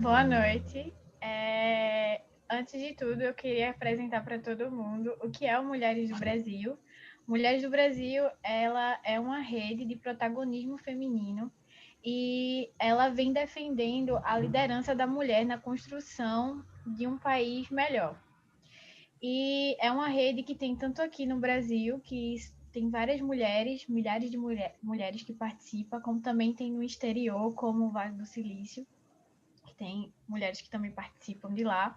Boa noite. Antes de tudo, eu queria apresentar para todo mundo o que é o Mulheres do Brasil. Mulheres do Brasil, ela é uma rede de protagonismo feminino e ela vem defendendo a liderança da mulher na construção de um país melhor. E é uma rede que tem tanto aqui no Brasil, que tem várias mulheres, milhares de mulheres que participam, como também tem no exterior, como o Vale do Silício, que tem mulheres que também participam de lá.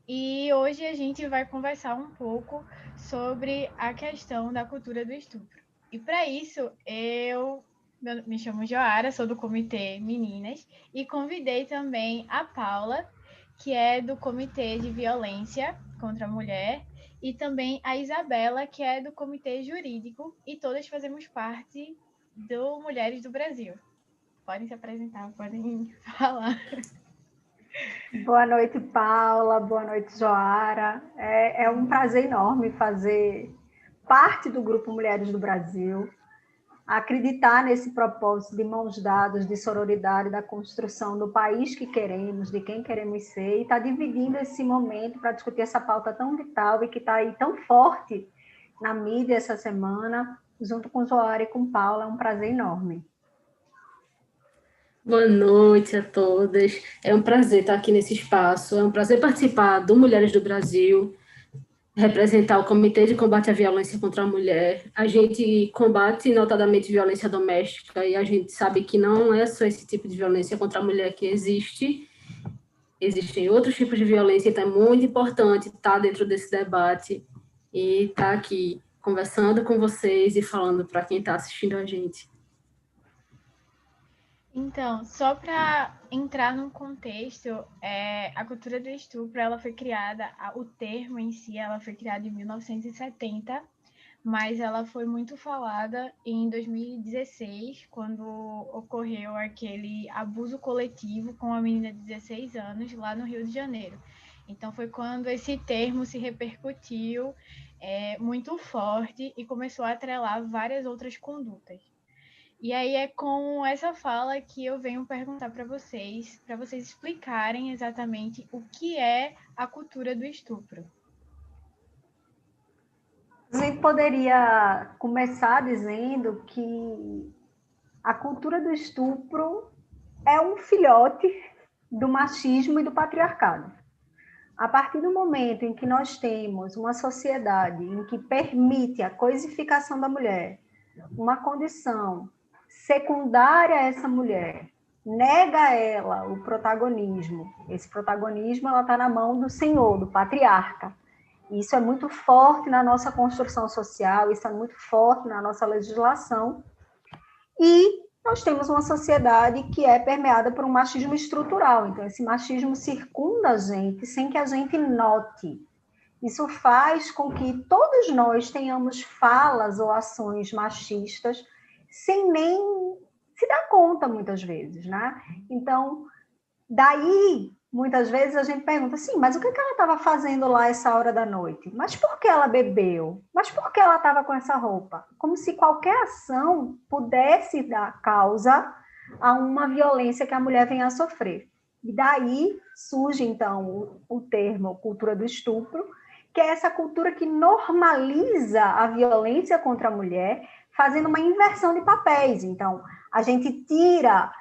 E hoje a gente vai conversar um pouco sobre a questão da cultura do estupro. E para isso, eu me chamo Joara, sou do Comitê Meninas, e convidei também a Paula, que é do Comitê de Violência contra a Mulher, e também a Isabela, que é do Comitê Jurídico, e todas fazemos parte do Mulheres do Brasil. Podem se apresentar, podem falar. Boa noite, Paula. Boa noite, Joara. É um prazer enorme fazer parte do Grupo Mulheres do Brasil, acreditar nesse propósito de mãos dadas, de sororidade, da construção do país que queremos, de quem queremos ser, e estar dividindo esse momento para discutir essa pauta tão vital e que está aí tão forte na mídia essa semana, junto com Joara e com Paula. É um prazer enorme. Boa noite a todas. É um prazer estar aqui nesse espaço. É um prazer participar do Mulheres do Brasil, representar o Comitê de Combate à Violência contra a Mulher. A gente combate notadamente violência doméstica e a gente sabe que não é só esse tipo de violência contra a mulher que existe. Existem outros tipos de violência, então é muito importante estar dentro desse debate e estar aqui conversando com vocês e falando para quem está assistindo a gente. Então, só para entrar num contexto, a cultura do estupro, ela foi criada, o termo em si, ela foi criada em 1970, mas ela foi muito falada em 2016, quando ocorreu aquele abuso coletivo com uma menina de 16 anos lá no Rio de Janeiro. Então, foi quando esse termo se repercutiu muito forte e começou a atrelar várias outras condutas. E aí é com essa fala que eu venho perguntar para vocês explicarem exatamente o que é a cultura do estupro. A gente poderia começar dizendo que a cultura do estupro é um filhote do machismo e do patriarcado. A partir do momento em que nós temos uma sociedade em que permite a coisificação da mulher, uma condição secundária a essa mulher, nega a ela o protagonismo. Esse protagonismo está na mão do senhor, do patriarca. Isso é muito forte na nossa construção social, isso é muito forte na nossa legislação. E nós temos uma sociedade que é permeada por um machismo estrutural. Então, esse machismo circunda a gente sem que a gente note. Isso faz com que todos nós tenhamos falas ou ações machistas sem nem se dar conta, muitas vezes, né? Então, daí, muitas vezes a gente pergunta assim, mas o que ela estava fazendo lá essa hora da noite? Mas por que ela bebeu? Mas por que ela estava com essa roupa? Como se qualquer ação pudesse dar causa a uma violência que a mulher venha a sofrer. E daí surge, então, o termo cultura do estupro, que é essa cultura que normaliza a violência contra a mulher, fazendo uma inversão de papéis. Então, a gente tira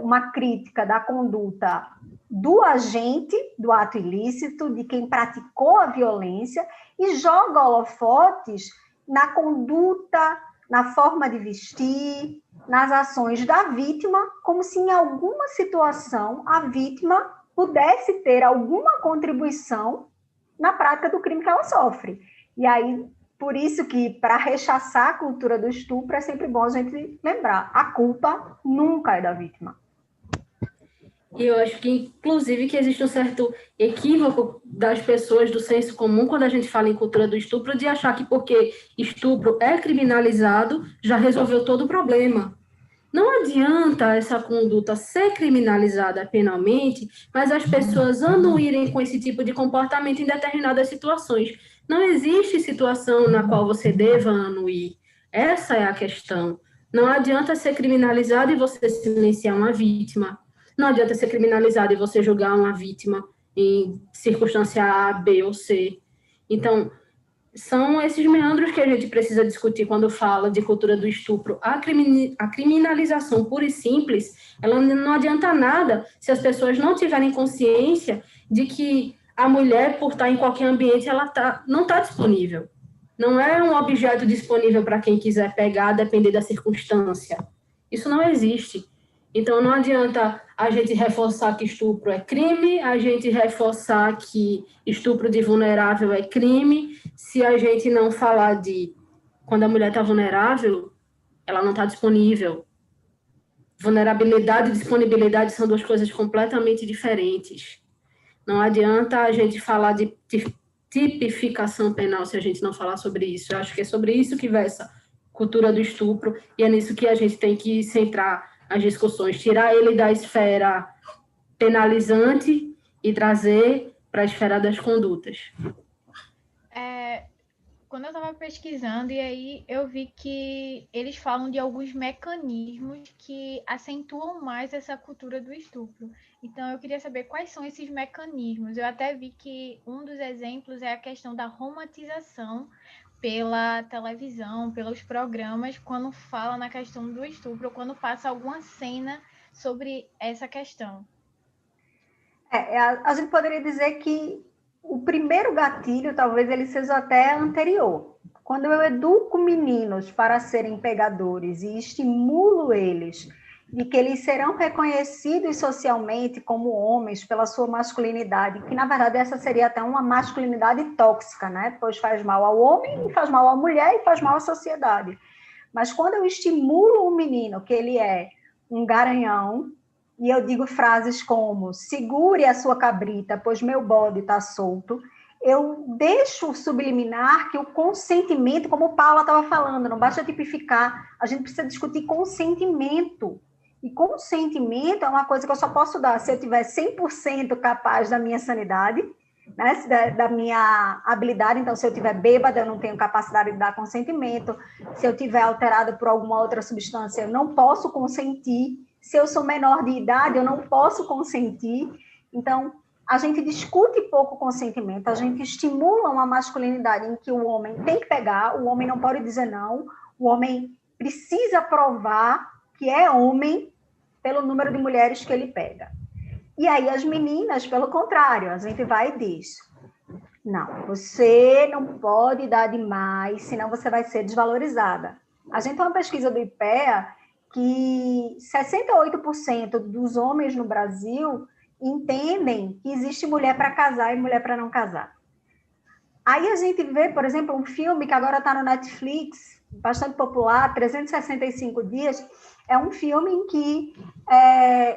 uma crítica da conduta do agente, do ato ilícito, de quem praticou a violência, e joga holofotes na conduta, na forma de vestir, nas ações da vítima, como se em alguma situação a vítima pudesse ter alguma contribuição na prática do crime que ela sofre. E aí, por isso que, para rechaçar a cultura do estupro, é sempre bom a gente lembrar, a culpa nunca é da vítima. E eu acho que, inclusive, que existe um certo equívoco das pessoas do senso comum quando a gente fala em cultura do estupro, de achar que porque estupro é criminalizado, já resolveu todo o problema. Não adianta essa conduta ser criminalizada penalmente, mas as pessoas anuírem com esse tipo de comportamento em determinadas situações. Não existe situação na qual você deva anuir. Essa é a questão. Não adianta ser criminalizado e você silenciar uma vítima. Não adianta ser criminalizado e você julgar uma vítima em circunstância A, B ou C. Então, são esses meandros que a gente precisa discutir quando fala de cultura do estupro. A criminalização pura e simples, ela não adianta nada se as pessoas não tiverem consciência de que a mulher, por estar em qualquer ambiente, ela não está disponível. Não é um objeto disponível para quem quiser pegar, depender da circunstância. Isso não existe. Então, não adianta a gente reforçar que estupro é crime, a gente reforçar que estupro de vulnerável é crime, se a gente não falar de quando a mulher está vulnerável, ela não está disponível. Vulnerabilidade e disponibilidade são duas coisas completamente diferentes. Não adianta a gente falar de tipificação penal se a gente não falar sobre isso. Eu acho que é sobre isso que versa cultura do estupro e é nisso que a gente tem que centrar as discussões, tirar ele da esfera penalizante e trazer para a esfera das condutas. Quando eu estava pesquisando, e aí eu vi que eles falam de alguns mecanismos que acentuam mais essa cultura do estupro. Então, eu queria saber quais são esses mecanismos. Eu até vi que um dos exemplos é a questão da romantização pela televisão, pelos programas, quando fala na questão do estupro, ou quando passa alguma cena sobre essa questão. A gente poderia dizer que o primeiro gatilho, talvez ele seja até anterior. Quando eu educo meninos para serem pegadores e estimulo eles de que eles serão reconhecidos socialmente como homens pela sua masculinidade, que na verdade essa seria até uma masculinidade tóxica, né? Pois faz mal ao homem, faz mal à mulher e faz mal à sociedade. Mas quando eu estimulo um menino que ele é um garanhão, e eu digo frases como segure a sua cabrita, pois meu bode está solto, eu deixo subliminar que o consentimento, como Paula estava falando, não basta tipificar, a gente precisa discutir consentimento. E consentimento é uma coisa que eu só posso dar se eu tiver 100% capaz da minha sanidade, né, da minha habilidade. Então, se eu tiver bêbada, eu não tenho capacidade de dar consentimento. Se eu tiver alterado por alguma outra substância, eu não posso consentir. Se eu sou menor de idade, eu não posso consentir. Então, a gente discute pouco consentimento, a gente estimula uma masculinidade em que o homem tem que pegar, o homem não pode dizer não, o homem precisa provar que é homem pelo número de mulheres que ele pega. E aí as meninas, pelo contrário, a gente vai e diz, não, você não pode dar demais, senão você vai ser desvalorizada. A gente tem uma pesquisa do IPEA que 68% dos homens no Brasil entendem que existe mulher para casar e mulher para não casar. Aí a gente vê, por exemplo, um filme que agora está no Netflix, bastante popular, 365 Dias, é um filme em que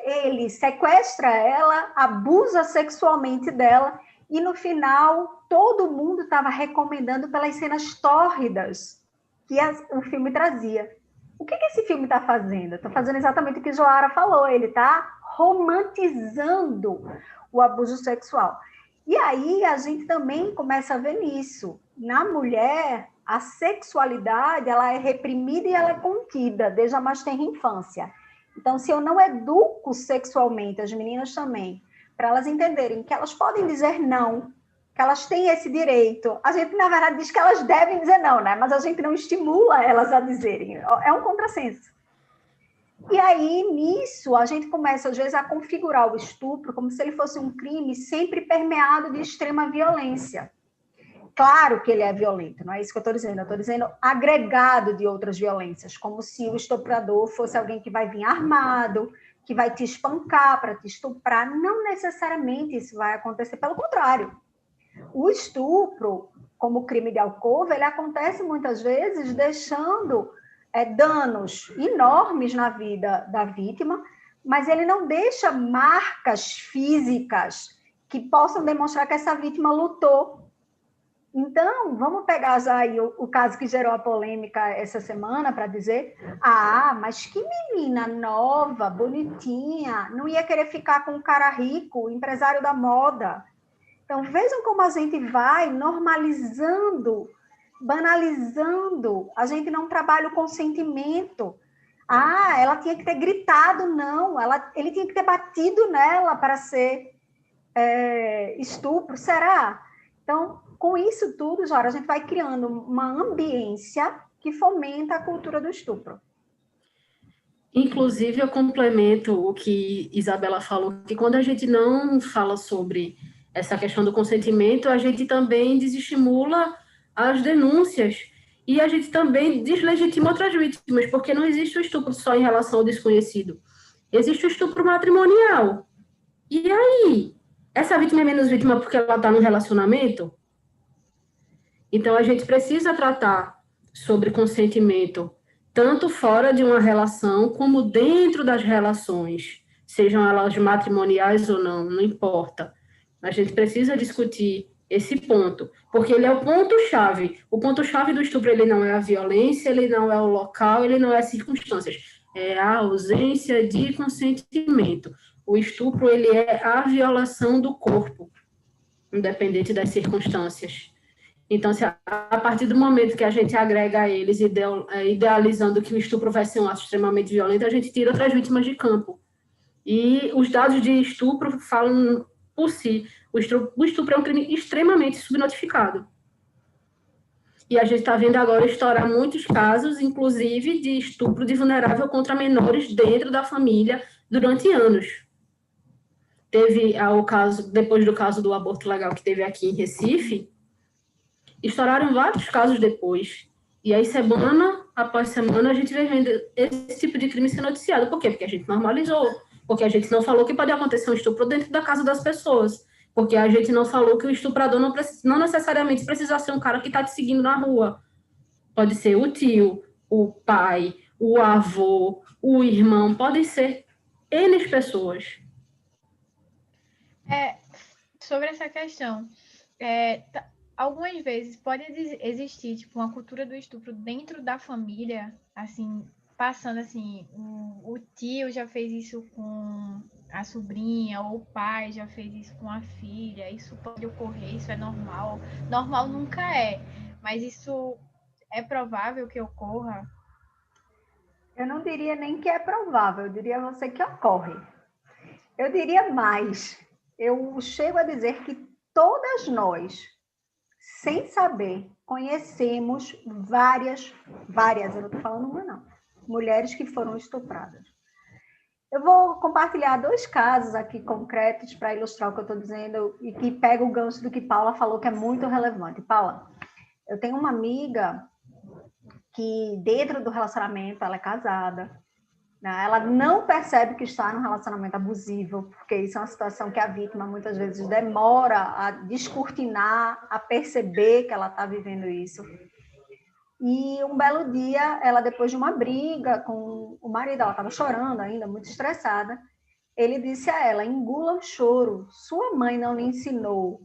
ele sequestra ela, abusa sexualmente dela, e no final todo mundo estava recomendando pelas cenas tórridas que o filme trazia. O que esse filme está fazendo? Está fazendo exatamente o que Joara falou, ele está romantizando o abuso sexual. E aí a gente também começa a ver nisso. Na mulher, a sexualidade ela é reprimida e ela é contida desde a mais tenra infância. Então, se eu não educo sexualmente as meninas também, para elas entenderem que elas podem dizer não, que elas têm esse direito, a gente, na verdade, diz que elas devem dizer não, né? Mas a gente não estimula elas a dizerem. É um contrassenso. E aí, nisso, a gente começa, às vezes, a configurar o estupro como se ele fosse um crime sempre permeado de extrema violência. Claro que ele é violento, não é isso que eu estou dizendo. Eu estou dizendo agregado de outras violências, como se o estuprador fosse alguém que vai vir armado, que vai te espancar para te estuprar. Não necessariamente isso vai acontecer, pelo contrário. O estupro, como crime de alcova, ele acontece muitas vezes deixando danos enormes na vida da vítima, mas ele não deixa marcas físicas que possam demonstrar que essa vítima lutou. Então, vamos pegar já aí o caso que gerou a polêmica essa semana para dizer, mas que menina nova, bonitinha, não ia querer ficar com um cara rico, empresário da moda. Então, vejam como a gente vai normalizando, banalizando, a gente não trabalha o consentimento. Ah, ela tinha que ter gritado, não. Ele tinha que ter batido nela para ser estupro, será? Então, com isso tudo, Jora, a gente vai criando uma ambiência que fomenta a cultura do estupro. Inclusive, eu complemento o que Isabela falou, que quando a gente não fala sobre essa questão do consentimento, a gente também desestimula as denúncias e a gente também deslegitima outras vítimas, porque não existe o estupro só em relação ao desconhecido. Existe o estupro matrimonial. E aí? Essa vítima é menos vítima porque ela está no relacionamento? Então, a gente precisa tratar sobre consentimento, tanto fora de uma relação, como dentro das relações, sejam elas matrimoniais ou não, não importa. A gente precisa discutir esse ponto, porque ele é o ponto-chave. O ponto-chave do estupro, ele não é a violência, ele não é o local, ele não é as circunstâncias. É a ausência de consentimento. O estupro, ele é a violação do corpo, independente das circunstâncias. Então, a partir do momento que a gente agrega a eles, idealizando que o estupro vai ser um ato extremamente violento, a gente tira outras vítimas de campo. E os dados de estupro falam por si. O estupro é um crime extremamente subnotificado. E a gente está vendo agora estourar muitos casos, inclusive, de estupro de vulnerável contra menores dentro da família durante anos. Teve o caso, depois do caso do aborto legal que teve aqui em Recife, estouraram vários casos depois. E aí, semana após semana, a gente vem vendo esse tipo de crime ser noticiado. Por quê? Porque a gente normalizou. Porque a gente não falou que pode acontecer um estupro dentro da casa das pessoas. Porque a gente não falou que o estuprador não necessariamente precisa ser um cara que está te seguindo na rua. Pode ser o tio, o pai, o avô, o irmão. Podem ser N pessoas. Sobre essa questão, algumas vezes pode existir tipo uma cultura do estupro dentro da família, assim, passando assim, o tio já fez isso com a sobrinha, ou o pai já fez isso com a filha. Isso pode ocorrer, isso é normal. Normal nunca é, mas isso é provável que ocorra. Eu não diria nem que é provável, eu diria a você que ocorre. Eu diria mais. Eu chego a dizer que todas nós, sem saber, conhecemos várias, eu não estou falando uma não, mulheres que foram estupradas. Eu vou compartilhar 2 casos aqui concretos para ilustrar o que eu estou dizendo e que pega o gancho do que Paula falou, que é muito relevante. Paula, eu tenho uma amiga que dentro do relacionamento, ela é casada, né? Ela não percebe que está num relacionamento abusivo, porque isso é uma situação que a vítima muitas vezes demora a descortinar, a perceber que ela está vivendo isso. E um belo dia, ela depois de uma briga com o marido, ela estava chorando ainda, muito estressada, ele disse a ela: engula o choro, sua mãe não lhe ensinou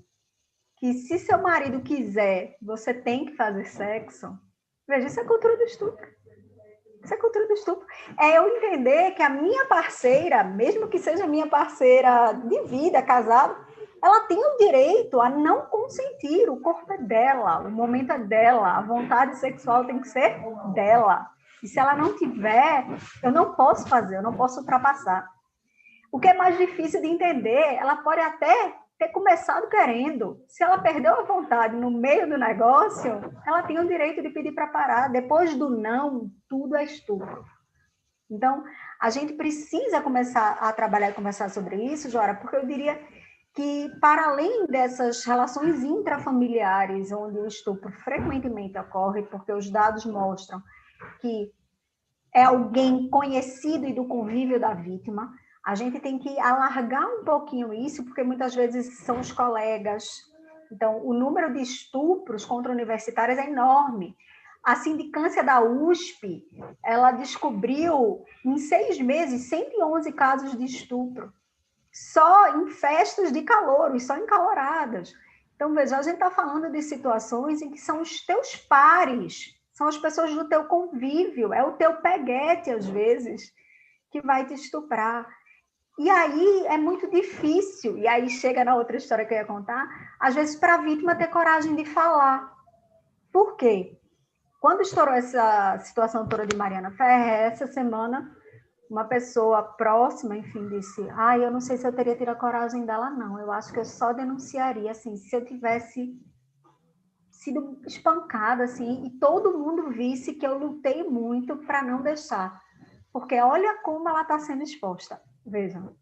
que se seu marido quiser, você tem que fazer sexo? Veja, isso é cultura do estupro. Isso é cultura do estupro. É eu entender que a minha parceira, mesmo que seja minha parceira de vida, casada, ela tem o direito a não consentir. O corpo é dela, o momento é dela, a vontade sexual tem que ser dela. E se ela não tiver, eu não posso fazer, eu não posso ultrapassar. O que é mais difícil de entender, ela pode até ter começado querendo. Se ela perdeu a vontade no meio do negócio, ela tem o direito de pedir para parar. Depois do não, tudo é estupro. Então, a gente precisa começar a trabalhar e conversar sobre isso, Jora, porque eu diria que, para além dessas relações intrafamiliares, onde o estupro frequentemente ocorre, porque os dados mostram que é alguém conhecido e do convívio da vítima, a gente tem que alargar um pouquinho isso, porque muitas vezes são os colegas. Então, o número de estupros contra universitários é enorme. A sindicância da USP, ela descobriu, em 6 meses, 111 casos de estupro. Só em festas de calouro, só em caloradas. Então, veja, a gente está falando de situações em que são os teus pares, são as pessoas do teu convívio, é o teu peguete, às vezes, que vai te estuprar. E aí é muito difícil, e aí chega na outra história que eu ia contar, às vezes para a vítima ter coragem de falar. Por quê? quando estourou essa situação toda de Mariana Ferrer, essa semana, uma pessoa próxima, enfim, disse, eu não sei se eu teria tido a coragem dela, não. Eu acho que eu só denunciaria, assim, se eu tivesse sido espancada, assim, e todo mundo visse que eu lutei muito para não deixar. Porque olha como ela está sendo exposta. Vejam.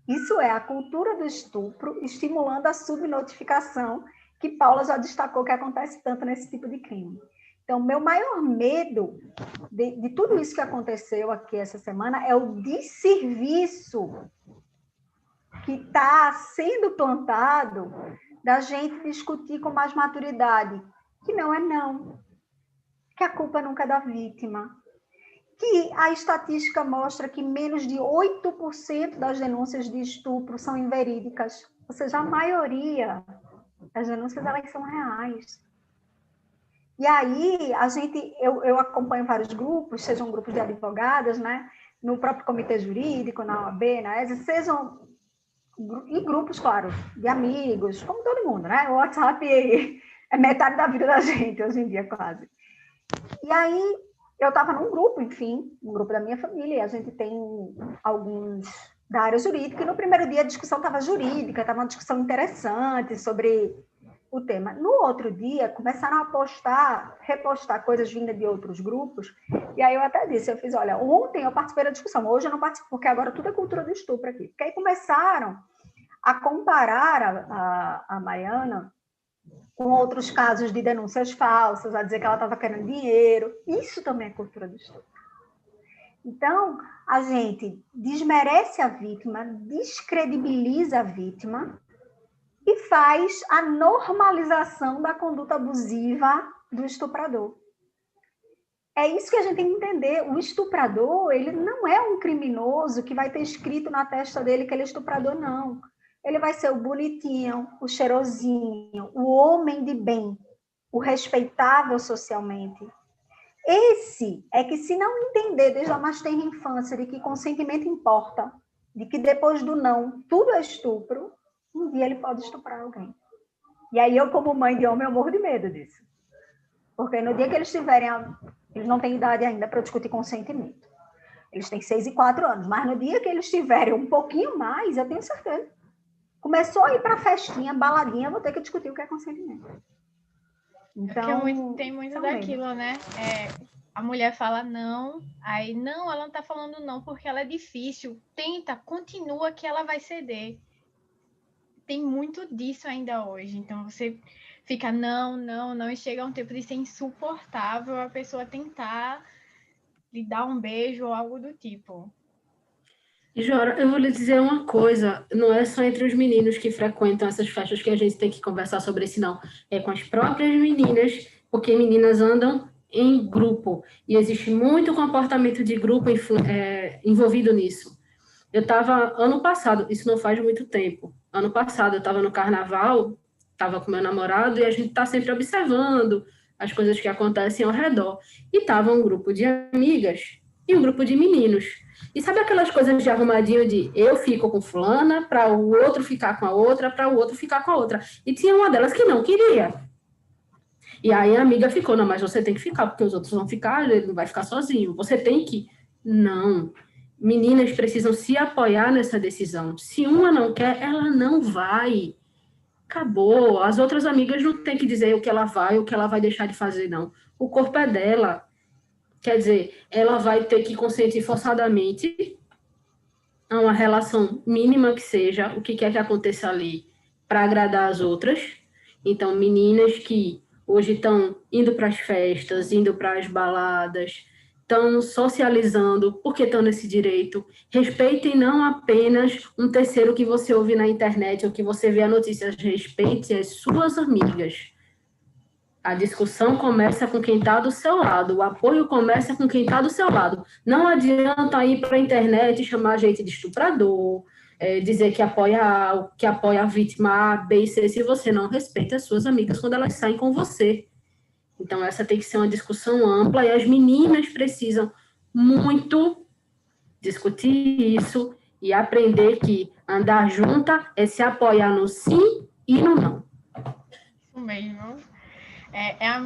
Isso é a cultura do estupro estimulando a subnotificação, que Paula já destacou que acontece tanto nesse tipo de crime. Então, meu maior medo de tudo isso que aconteceu aqui essa semana é o desserviço que está sendo plantado da gente discutir com mais maturidade, que não é não, que a culpa nunca é da vítima, que a estatística mostra que menos de 8% das denúncias de estupro são inverídicas, ou seja, a maioria das denúncias elas são reais. E aí, eu acompanho vários grupos, sejam grupos de advogadas, né, no próprio comitê jurídico, na OAB, na ESE, e grupos, claro, de amigos, como todo mundo, né? O WhatsApp é metade da vida da gente hoje em dia, quase. E aí, eu estava num grupo, enfim, um grupo da minha família, e a gente tem alguns da área jurídica, e no primeiro dia a discussão estava jurídica, estava uma discussão interessante sobre o tema. No outro dia, começaram a repostar coisas vindas de outros grupos, e aí eu até disse, eu fiz, olha, ontem eu participei da discussão, hoje eu não participo, porque agora tudo é cultura do estupro aqui. Porque aí começaram a comparar a Mariana com outros casos de denúncias falsas, a dizer que ela estava querendo dinheiro. Isso também é cultura do estupro. Então, a gente desmerece a vítima, descredibiliza a vítima e faz a normalização da conduta abusiva do estuprador. É isso que a gente tem que entender. O estuprador, ele não é um criminoso que vai ter escrito na testa dele que ele é estuprador, não. Ele vai ser o bonitinho, o cheirosinho, o homem de bem, o respeitável socialmente. Esse é que, se não entender desde a mais tenra infância de que consentimento importa, de que depois do não tudo é estupro, um dia ele pode estuprar alguém. E aí eu, como mãe de homem, eu morro de medo disso. Porque no dia que eles tiverem... Eles não têm idade ainda para discutir consentimento. Eles têm 6 e 4 anos, mas no dia que eles tiverem um pouquinho mais, eu tenho certeza. Começou a ir para festinha, baladinha, vou ter que discutir o que é consentimento. Então, tem muito daquilo, medo, né? A mulher fala não, aí não, ela não tá falando não porque ela é difícil. Tenta, continua que ela vai ceder. Tem muito disso ainda hoje. Então, você fica não, e chega um tempo de ser insuportável a pessoa tentar lhe dar um beijo ou algo do tipo. E, Jora, eu vou lhe dizer uma coisa, não é só entre os meninos que frequentam essas festas que a gente tem que conversar sobre isso, não. É com as próprias meninas, porque meninas andam em grupo, e existe muito comportamento de grupo envolvido nisso. Eu estava, ano passado, isso não faz muito tempo, ano passado eu estava no carnaval, estava com meu namorado, e a gente está sempre observando as coisas que acontecem ao redor. E estava um grupo de amigas e um grupo de meninos. E sabe aquelas coisas de arrumadinho de eu fico com fulana, para o outro ficar com a outra, para o outro ficar com a outra. E tinha uma delas que não queria. E aí a amiga ficou, não, mas você tem que ficar, porque os outros vão ficar, ele não vai ficar sozinho. Você tem que... Não. Meninas precisam se apoiar nessa decisão. Se uma não quer, ela não vai. Acabou. As outras amigas não têm que dizer o que ela vai, o que ela vai deixar de fazer, não. O corpo é dela. Quer dizer, ela vai ter que consentir forçadamente a uma relação mínima que seja, o que quer que aconteça ali, para agradar as outras. Então, meninas que hoje estão indo para as festas, indo para as baladas, estão socializando, porque estão nesse direito. Respeitem não apenas um terceiro que você ouve na internet ou que você vê a notícia, respeite as suas amigas. A discussão começa com quem está do seu lado, o apoio começa com quem está do seu lado. Não adianta ir para a internet e chamar a gente de estuprador, dizer que apoia a vítima A, B e C, se você não respeita as suas amigas quando elas saem com você. Então, essa tem que ser uma discussão ampla e as meninas precisam muito discutir isso e aprender que andar junta é se apoiar no sim e no não. Isso mesmo.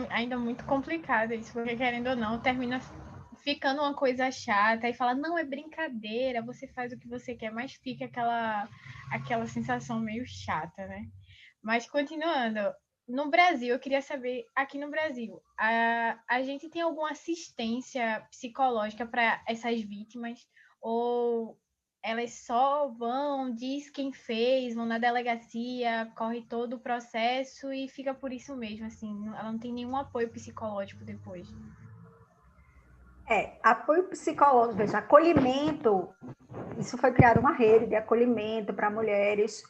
Ainda muito complicado isso, porque querendo ou não, termina ficando uma coisa chata e fala, não, é brincadeira, você faz o que você quer, mas fica aquela sensação meio chata, né? Mas continuando, no Brasil, eu queria saber, aqui no Brasil, a gente tem alguma assistência psicológica para essas vítimas? Ou elas só vão, diz quem fez, vão na delegacia, corre todo o processo e fica por isso mesmo, assim, ela não tem nenhum apoio psicológico depois? Apoio psicológico, veja, acolhimento, isso foi criada uma rede de acolhimento para mulheres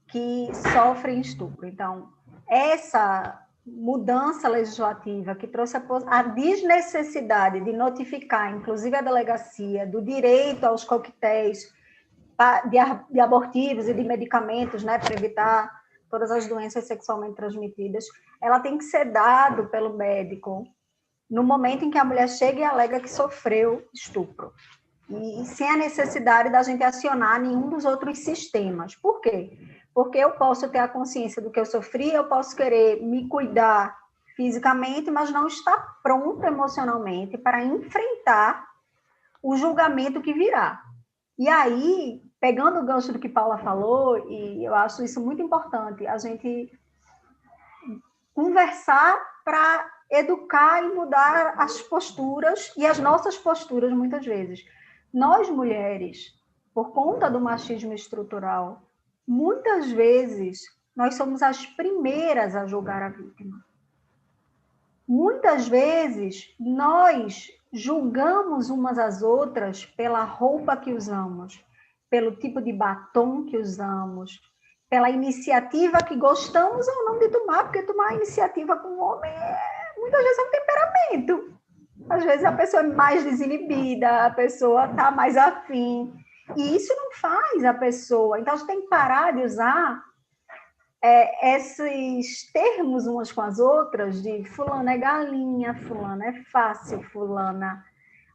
que sofrem estupro. Então, essa mudança legislativa que trouxe a desnecessidade de notificar, inclusive a delegacia, do direito aos coquetéis de abortivos e de medicamentos, né, para evitar todas as doenças sexualmente transmitidas, ela tem que ser dado pelo médico no momento em que a mulher chega e alega que sofreu estupro. E sem a necessidade da gente acionar nenhum dos outros sistemas. Por quê? Porque eu posso ter a consciência do que eu sofri, eu posso querer me cuidar fisicamente, mas não estar pronta emocionalmente para enfrentar o julgamento que virá. E aí, pegando o gancho do que Paula falou, e eu acho isso muito importante, a gente conversar para educar e mudar as posturas e as nossas posturas, muitas vezes. Nós, mulheres, por conta do machismo estrutural, muitas vezes nós somos as primeiras a julgar a vítima. Muitas vezes nós julgamos umas às outras pela roupa que usamos, pelo tipo de batom que usamos, pela iniciativa que gostamos ou não de tomar, porque tomar iniciativa com o homem muitas vezes é um temperamento. Às vezes a pessoa é mais desinibida, a pessoa está mais afim, e isso não faz a pessoa. Então, a gente tem que parar de usar esses termos umas com as outras, de fulana é galinha, fulana é fácil, fulana,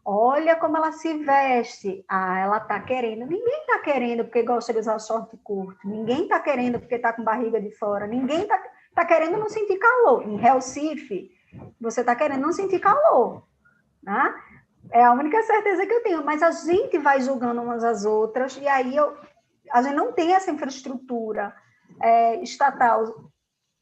olha como ela se veste, ela está querendo. Ninguém está querendo porque gosta de usar short curto, ninguém está querendo porque está com barriga de fora, ninguém está querendo não sentir calor. Em Recife, você está querendo não sentir calor, né? É a única certeza que eu tenho, mas a gente vai julgando umas às outras, e aí a gente não tem essa infraestrutura estatal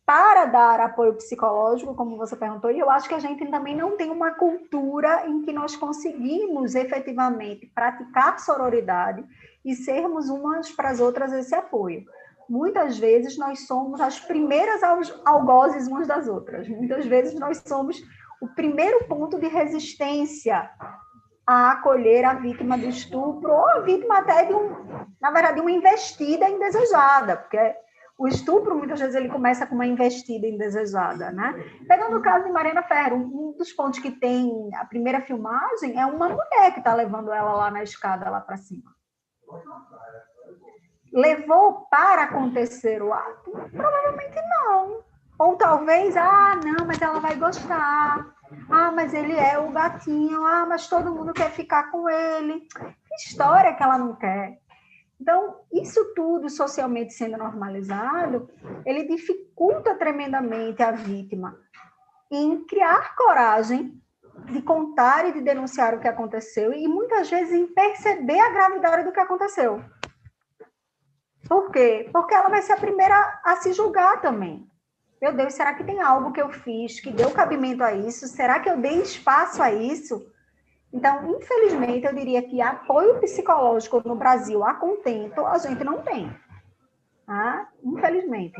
para dar apoio psicológico, como você perguntou, e eu acho que a gente também não tem uma cultura em que nós conseguimos efetivamente praticar sororidade e sermos umas para as outras esse apoio. Muitas vezes nós somos as primeiras algozes umas das outras, muitas vezes nós somos o primeiro ponto de resistência a acolher a vítima do estupro, ou a vítima até na verdade, uma investida indesejada, porque o estupro, muitas vezes, ele começa com uma investida indesejada, né? Pegando o caso de Mariana Ferro, um dos pontos que tem a primeira filmagem é uma mulher que está levando ela lá na escada, lá para cima. Levou para acontecer o ato? Provavelmente não. Ou talvez, não, mas ela vai gostar. Mas ele é o gatinho. Mas todo mundo quer ficar com ele. Que história que ela não quer? Então, isso tudo socialmente sendo normalizado, ele dificulta tremendamente a vítima em criar coragem de contar e de denunciar o que aconteceu e, muitas vezes, em perceber a gravidade do que aconteceu. Por quê? Porque ela vai ser a primeira a se julgar também. Meu Deus, será que tem algo que eu fiz que deu cabimento a isso? Será que eu dei espaço a isso? Então, infelizmente, eu diria que apoio psicológico no Brasil a contento a gente não tem. Infelizmente.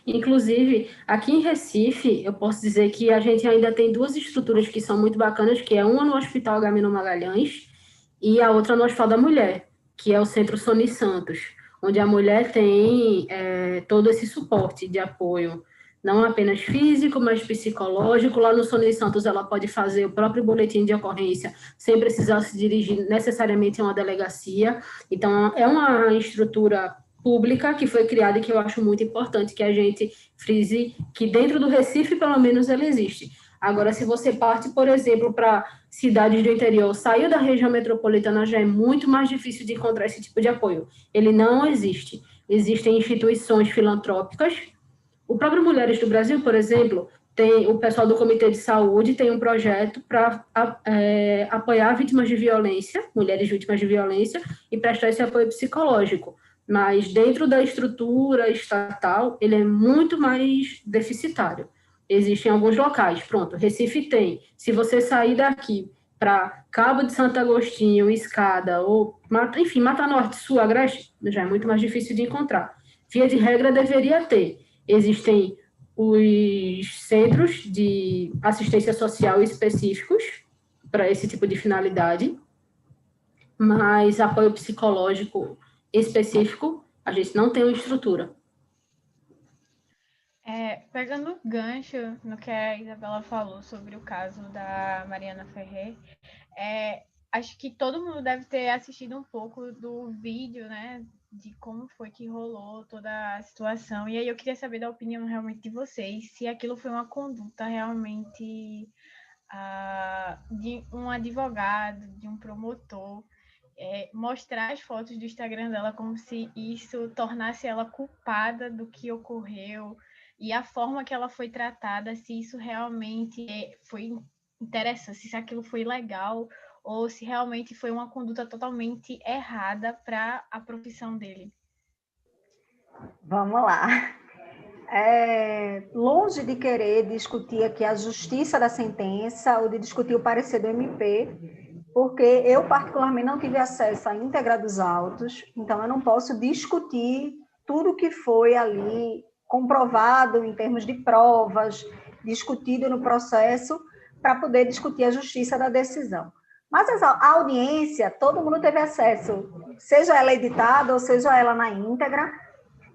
Inclusive, aqui em Recife, eu posso dizer que a gente ainda tem duas estruturas que são muito bacanas, que é uma no Hospital Agamenon Magalhães e a outra no Hospital da Mulher, que é o Centro Sony Santos, onde a mulher tem todo esse suporte de apoio, não apenas físico, mas psicológico. Lá no Sony Santos, ela pode fazer o próprio boletim de ocorrência, sem precisar se dirigir necessariamente a uma delegacia. Então, é uma estrutura pública que foi criada e que eu acho muito importante que a gente frise que dentro do Recife, pelo menos, ela existe. Agora, se você parte, por exemplo, para cidades do interior, saiu da região metropolitana, já é muito mais difícil de encontrar esse tipo de apoio. Ele não existe. Existem instituições filantrópicas. O próprio Mulheres do Brasil, por exemplo, tem o pessoal do Comitê de Saúde tem um projeto para apoiar vítimas de violência, mulheres vítimas de violência, e prestar esse apoio psicológico. Mas dentro da estrutura estatal, ele é muito mais deficitário. Existem alguns locais, pronto, Recife tem. Se você sair daqui para Cabo de Santo Agostinho, Escada, ou, enfim, Mata Norte, Sul, Agreste, já é muito mais difícil de encontrar. Via de regra, deveria ter. Existem os centros de assistência social específicos para esse tipo de finalidade, mas apoio psicológico específico, a gente não tem uma estrutura. Pegando gancho no que a Isabela falou sobre o caso da Mariana Ferrer, acho que todo mundo deve ter assistido um pouco do vídeo, né, de como foi que rolou toda a situação. E aí eu queria saber da opinião realmente de vocês, se aquilo foi uma conduta realmente de um advogado, de um promotor, mostrar as fotos do Instagram dela como se isso tornasse ela culpada do que ocorreu, e a forma que ela foi tratada, se isso realmente foi interessante, se aquilo foi legal, ou se realmente foi uma conduta totalmente errada para a profissão dele. Vamos lá. Longe de querer discutir aqui a justiça da sentença ou de discutir o parecer do MP, porque eu, particularmente, não tive acesso à íntegra dos autos, então eu não posso discutir tudo que foi ali comprovado em termos de provas, discutido no processo, para poder discutir a justiça da decisão. Mas a audiência, todo mundo teve acesso, seja ela editada ou seja ela na íntegra,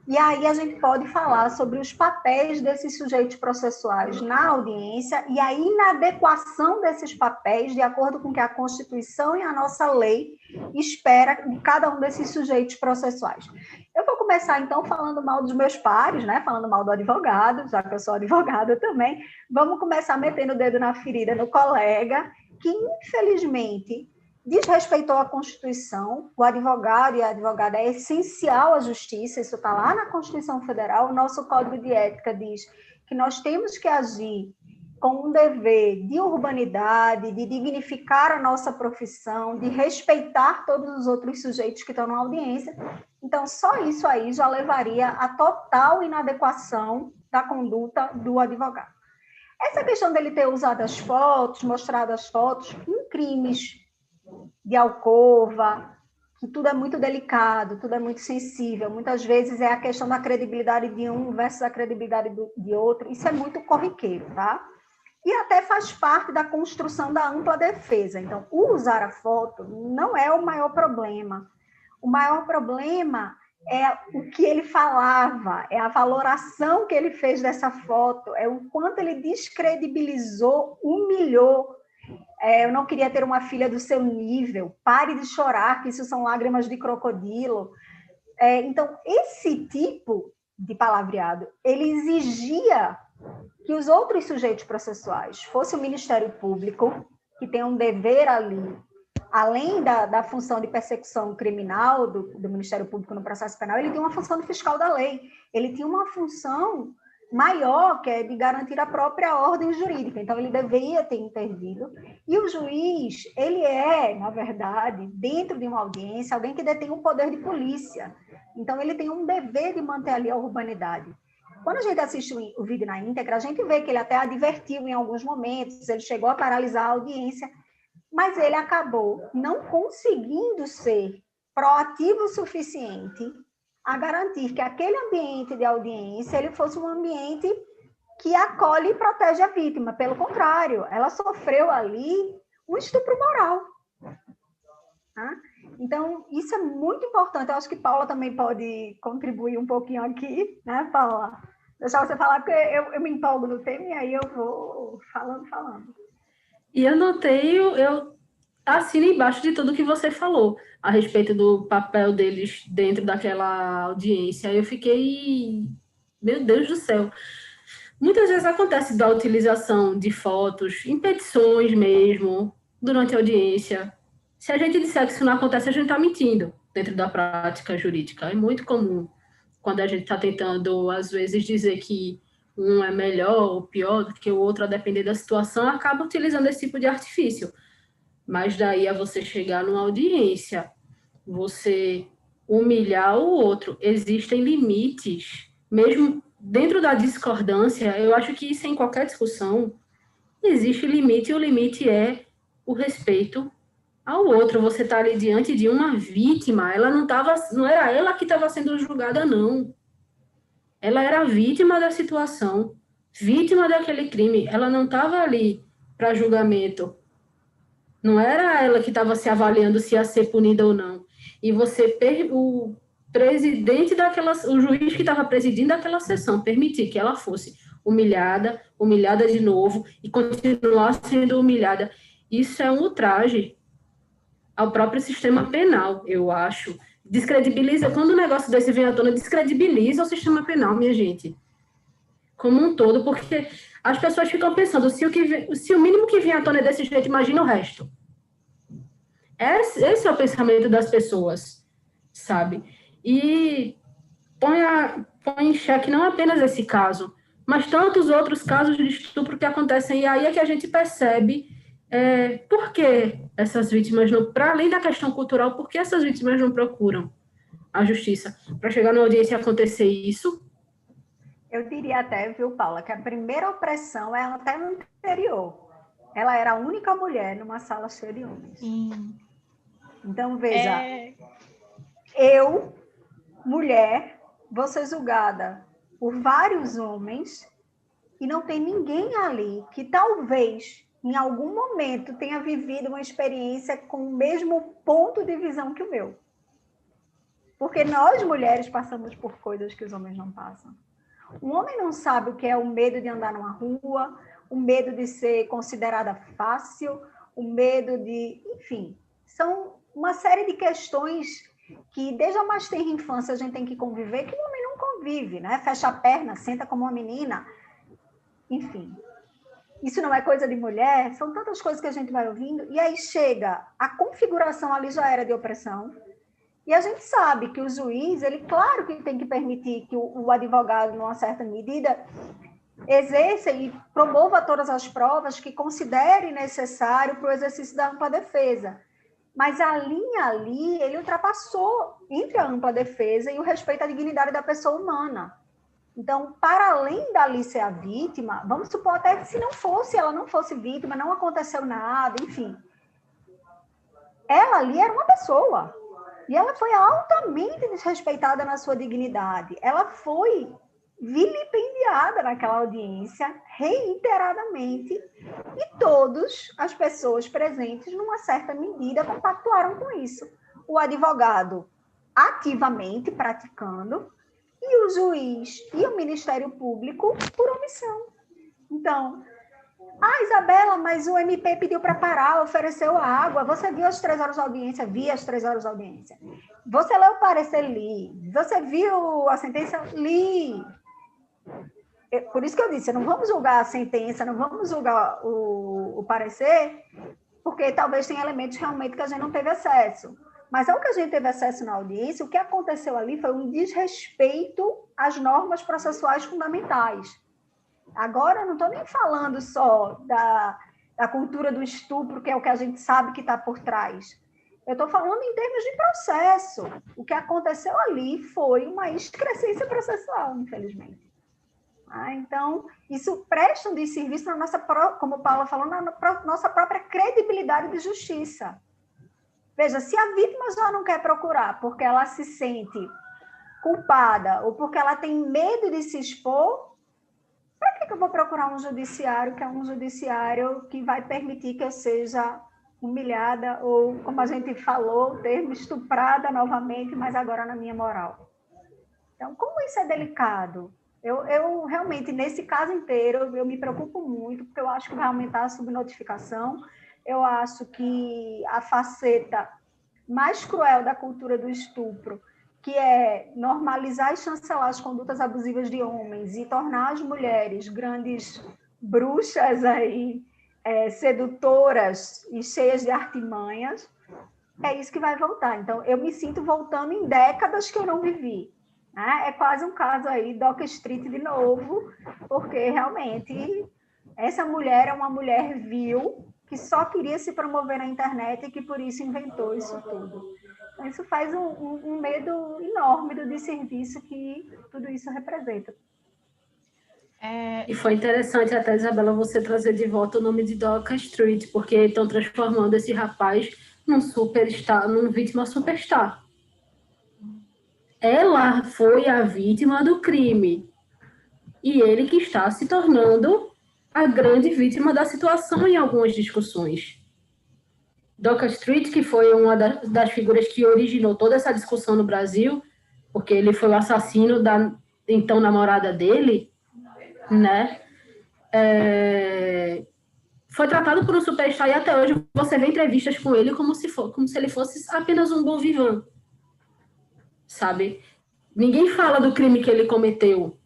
e aí a gente pode falar sobre os papéis desses sujeitos processuais na audiência e a inadequação desses papéis de acordo com o que a Constituição e a nossa lei espera de cada um desses sujeitos processuais. Eu vou começar, então, falando mal dos meus pares, né? Falando mal do advogado, já que eu sou advogada também. Vamos começar metendo o dedo na ferida no colega, que, infelizmente, desrespeitou a Constituição. O advogado e a advogada é essencial à justiça, isso está lá na Constituição Federal. O nosso Código de Ética diz que nós temos que agir com um dever de urbanidade, de dignificar a nossa profissão, de respeitar todos os outros sujeitos que estão na audiência. Então, só isso aí já levaria à total inadequação da conduta do advogado. Essa questão dele ter usado as fotos, mostrado as fotos, em crimes de alcova, que tudo é muito delicado, tudo é muito sensível. Muitas vezes é a questão da credibilidade de um versus a credibilidade de outro. Isso é muito corriqueiro, tá? E até faz parte da construção da ampla defesa. Então, usar a foto não é o maior problema. O maior problema é o que ele falava, é a valoração que ele fez dessa foto, é o quanto ele descredibilizou, humilhou. Eu não queria ter uma filha do seu nível, pare de chorar, que isso são lágrimas de crocodilo. Então, esse tipo de palavreado, ele exigia que os outros sujeitos processuais, fosse o Ministério Público, que tem um dever ali, além da função de persecução criminal do Ministério Público no processo penal, ele tem uma função de fiscal da lei, ele tinha uma função maior, que é de garantir a própria ordem jurídica. Então, ele deveria ter intervido. E o juiz, ele na verdade, dentro de uma audiência, alguém que detém o poder de polícia. Então, ele tem um dever de manter ali a urbanidade. Quando a gente assiste o vídeo na íntegra, a gente vê que ele até advertiu em alguns momentos, ele chegou a paralisar a audiência, mas ele acabou não conseguindo ser proativo o suficiente a garantir que aquele ambiente de audiência ele fosse um ambiente que acolhe e protege a vítima. Pelo contrário, ela sofreu ali um estupro moral. Tá? Então, isso é muito importante. Eu acho que Paula também pode contribuir um pouquinho aqui, né, Paula? Deixar você falar, porque eu me empolgo no tema e aí eu vou falando. E eu assino embaixo de tudo que você falou a respeito do papel deles dentro daquela audiência. Eu fiquei, meu Deus do céu. Muitas vezes acontece da utilização de fotos em petições mesmo, durante a audiência. Se a gente disser que isso não acontece, a gente está mentindo dentro da prática jurídica. É muito comum quando a gente está tentando, às vezes, dizer que um é melhor ou pior do que o outro, a depender da situação, acaba utilizando esse tipo de artifício. Mas daí a você chegar numa audiência, você humilhar o outro, existem limites, mesmo dentro da discordância, eu acho que isso em qualquer discussão, existe limite, e o limite é o respeito ao outro. Você está ali diante de uma vítima, ela não era ela que estava sendo julgada, não. Ela era vítima da situação, vítima daquele crime. Ela não estava ali para julgamento. Não era ela que estava se avaliando se ia ser punida ou não. E o presidente o juiz que estava presidindo aquela sessão, permitir que ela fosse humilhada, humilhada de novo e continuar sendo humilhada. Isso é um ultraje ao próprio sistema penal, eu acho. Descredibiliza, quando um negócio desse vem à tona, descredibiliza o sistema penal, minha gente. Como um todo, porque as pessoas ficam pensando, se o mínimo que vem à tona é desse jeito, imagina o resto. Esse é o pensamento das pessoas, sabe? E põe em xeque não apenas esse caso, mas tantos outros casos de estupro que acontecem. E aí é que a gente percebe por que essas vítimas, para além da questão cultural, por que essas vítimas não procuram a justiça? Para chegar na audiência e acontecer isso. Eu diria até, viu, Paula, que a primeira opressão é até no anterior. Ela era a única mulher numa sala cheia de homens. Sim. Então, veja, eu, mulher, vou ser julgada por vários homens e não tem ninguém ali que talvez, em algum momento, tenha vivido uma experiência com o mesmo ponto de visão que o meu. Porque nós, mulheres, passamos por coisas que os homens não passam. Um homem não sabe o que é o medo de andar numa rua, o medo de ser considerada fácil, o medo de... Enfim, são uma série de questões que, desde a mais tenra infância, a gente tem que conviver, que o homem não convive, né? Fecha a perna, senta como uma menina. Enfim, isso não é coisa de mulher, são tantas coisas que a gente vai ouvindo, e aí chega, a configuração ali já era de opressão, e a gente sabe que o juiz, ele, claro que tem que permitir que o advogado, numa certa medida, exerça e promova todas as provas que considere necessário para o exercício da ampla defesa. Mas a linha ali, ele ultrapassou entre a ampla defesa e o respeito à dignidade da pessoa humana. Então, para além dali ser a vítima, vamos supor até que se ela não fosse vítima, não aconteceu nada, enfim. Ela ali era uma pessoa. E ela foi altamente desrespeitada na sua dignidade. Ela foi vilipendiada naquela audiência, reiteradamente, e todas as pessoas presentes, numa certa medida, compactuaram com isso. O advogado ativamente praticando, e o juiz e o Ministério Público por omissão. Então, Isabela, mas o MP pediu para parar, ofereceu água, você viu as 3 horas de audiência? Vi as 3 horas de audiência. Você leu o parecer? Li. Você viu a sentença? Li. Por isso que eu disse, não vamos julgar a sentença, não vamos julgar o parecer, porque talvez tenha elementos realmente que a gente não teve acesso. Mas ao que a gente teve acesso na audiência, o que aconteceu ali foi um desrespeito às normas processuais fundamentais. Agora, eu não estou nem falando só da cultura do estupro, que é o que a gente sabe que está por trás. Eu estou falando em termos de processo. O que aconteceu ali foi uma excrescência processual, infelizmente. Então, isso presta um desserviço na nossa, como Paula falou, na nossa própria credibilidade de justiça. Veja, se a vítima já não quer procurar porque ela se sente culpada ou porque ela tem medo de se expor, para que eu vou procurar um judiciário que é um judiciário que vai permitir que eu seja humilhada ou, como a gente falou, o termo estuprada novamente, mas agora na minha moral? Então, como isso é delicado? Eu realmente, nesse caso inteiro, eu me preocupo muito, porque eu acho que vai aumentar a subnotificação. Eu acho que a faceta mais cruel da cultura do estupro, que é normalizar e chancelar as condutas abusivas de homens e tornar as mulheres grandes bruxas aí, sedutoras e cheias de artimanhas, é isso que vai voltar. Então, eu me sinto voltando em décadas que eu não vivi. É quase um caso aí, Doca Street de novo, porque realmente essa mulher é uma mulher vil que só queria se promover na internet e que por isso inventou isso tudo. Então, isso faz um medo enorme do desserviço que tudo isso representa. E foi interessante até, Isabela, você trazer de volta o nome de Doca Street, porque estão transformando esse rapaz num superstar, num vítima superstar. Ela foi a vítima do crime. E ele que está se tornando a grande vítima da situação em algumas discussões. Doca Street, que foi uma das figuras que originou toda essa discussão no Brasil, porque ele foi o assassino da então namorada dele, né? Foi tratado por um superstar e até hoje você vê entrevistas com ele como se ele fosse apenas um bom vivant, sabe? Ninguém fala do crime que ele cometeu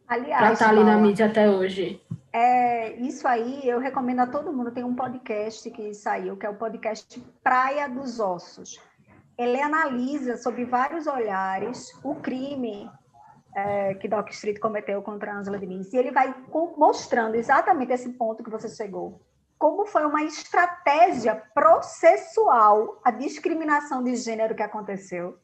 para estar ali na mídia até hoje. Isso aí eu recomendo a todo mundo. Tem um podcast que saiu, que é o podcast Praia dos Ossos. Ele analisa sob vários olhares o crime que Doc Street cometeu contra a Angela Davis. E ele vai mostrando exatamente esse ponto que você chegou. Como foi uma estratégia processual a discriminação de gênero que aconteceu.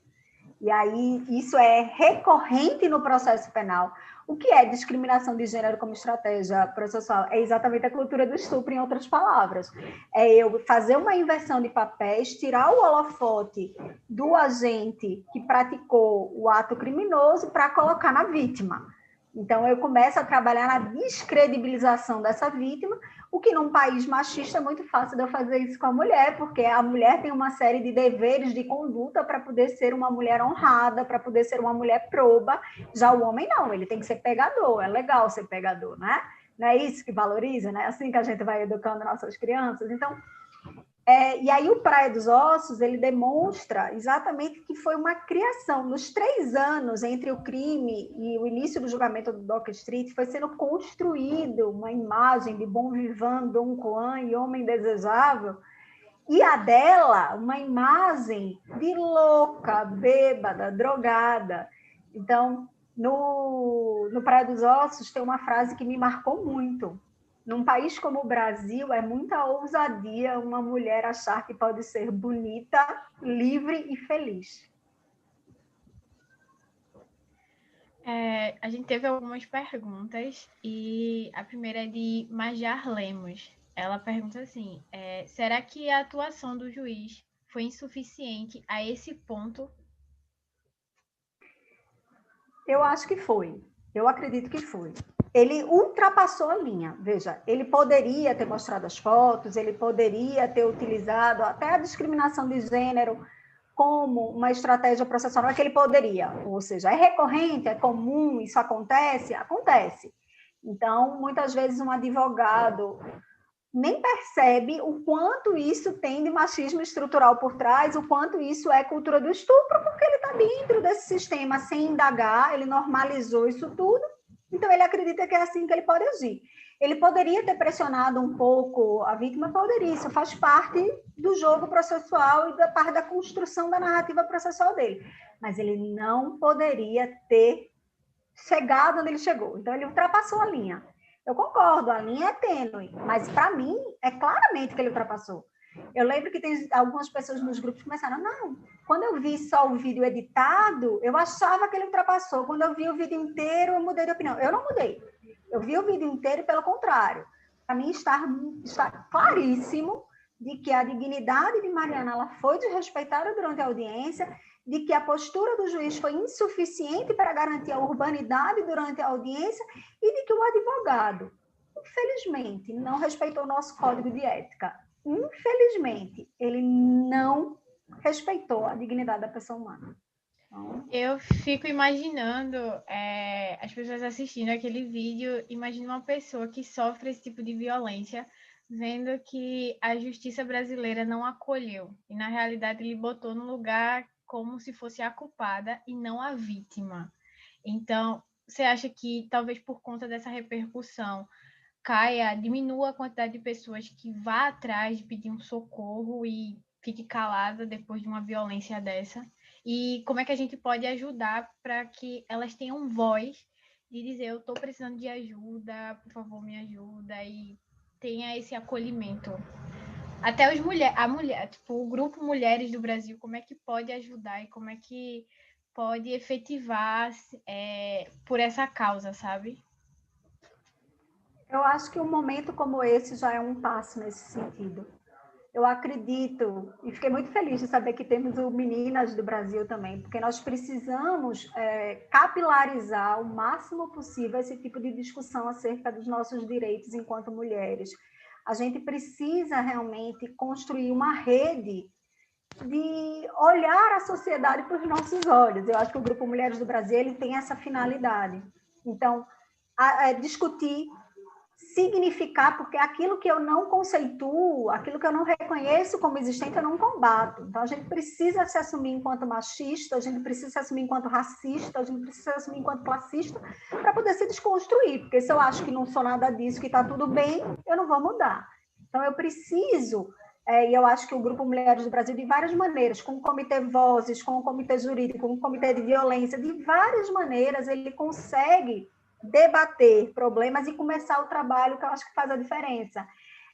E aí, isso é recorrente no processo penal. O que é discriminação de gênero como estratégia processual? É exatamente a cultura do estupro, em outras palavras. É eu fazer uma inversão de papéis, tirar o holofote do agente que praticou o ato criminoso para colocar na vítima. Então, eu começo a trabalhar na descredibilização dessa vítima, o que num país machista é muito fácil de eu fazer isso com a mulher, porque a mulher tem uma série de deveres de conduta para poder ser uma mulher honrada, para poder ser uma mulher proba. Já o homem não, ele tem que ser pegador, é legal ser pegador, né? Não é isso que valoriza, né? Assim que a gente vai educando nossas crianças. Então, e aí o Praia dos Ossos, ele demonstra exatamente que foi uma criação. Nos 3 anos entre o crime e o início do julgamento do Doca Street, foi sendo construído uma imagem de bom vivant, Dom Juan e homem desejável, e a dela, uma imagem de louca, bêbada, drogada. Então, no Praia dos Ossos, tem uma frase que me marcou muito. Num país como o Brasil, é muita ousadia uma mulher achar que pode ser bonita, livre e feliz. A gente teve algumas perguntas e a primeira é de Majar Lemos. Ela pergunta assim, será que a atuação do juiz foi insuficiente a esse ponto? Eu acho que foi. Eu acredito que foi. Ele ultrapassou a linha. Veja, ele poderia ter mostrado as fotos, ele poderia ter utilizado até a discriminação de gênero como uma estratégia processual, que ele poderia. Ou seja, é recorrente, é comum, isso acontece? Acontece. Então, muitas vezes um advogado nem percebe o quanto isso tem de machismo estrutural por trás, o quanto isso é cultura do estupro, porque ele está dentro desse sistema sem indagar, ele normalizou isso tudo, então ele acredita que é assim que ele pode agir. Ele poderia ter pressionado um pouco a vítima, poderia, isso faz parte do jogo processual e da parte da construção da narrativa processual dele, mas ele não poderia ter chegado onde ele chegou, então ele ultrapassou a linha. Eu concordo, a linha é tênue, mas para mim é claramente que ele ultrapassou. Eu lembro que tem algumas pessoas nos grupos que começaram, não, quando eu vi só o vídeo editado, eu achava que ele ultrapassou. Quando eu vi o vídeo inteiro, eu mudei de opinião. Eu não mudei. Eu vi o vídeo inteiro e, pelo contrário, para mim está claríssimo de que a dignidade de Mariana ela foi desrespeitada durante a audiência, de que a postura do juiz foi insuficiente para garantir a urbanidade durante a audiência e de que o advogado, infelizmente, não respeitou o nosso código de ética. Infelizmente, ele não respeitou a dignidade da pessoa humana. Então, eu fico imaginando as pessoas assistindo aquele vídeo, imagina uma pessoa que sofre esse tipo de violência, vendo que a justiça brasileira não acolheu. E, na realidade, ele botou no lugar como se fosse a culpada e não a vítima. Então, você acha que, talvez por conta dessa repercussão, diminua a quantidade de pessoas que vá atrás de pedir um socorro e fique calada depois de uma violência dessa? E como é que a gente pode ajudar para que elas tenham voz de dizer, eu estou precisando de ajuda, por favor, me ajuda, e tenha esse acolhimento. Até a mulher, tipo, o grupo Mulheres do Brasil, como é que pode ajudar e como é que pode efetivar por essa causa, sabe? Eu acho que um momento como esse já é um passo nesse sentido. Eu acredito, e fiquei muito feliz de saber que temos o Meninas do Brasil também, porque nós precisamos capilarizar o máximo possível esse tipo de discussão acerca dos nossos direitos enquanto mulheres. A gente precisa realmente construir uma rede de olhar a sociedade por nossos olhos. Eu acho que o Grupo Mulheres do Brasil ele tem essa finalidade. Então, discutir, significar, porque aquilo que eu não conceituo, aquilo que eu não reconheço como existente, eu não combato. Então, a gente precisa se assumir enquanto machista, a gente precisa se assumir enquanto racista, a gente precisa se assumir enquanto classista, para poder se desconstruir. Porque se eu acho que não sou nada disso, que está tudo bem, eu não vou mudar. Então, eu preciso, e eu acho que o Grupo Mulheres do Brasil, de várias maneiras, com o Comitê Vozes, com o Comitê Jurídico, com o Comitê de Violência, de várias maneiras, ele consegue debater problemas e começar o trabalho que eu acho que faz a diferença.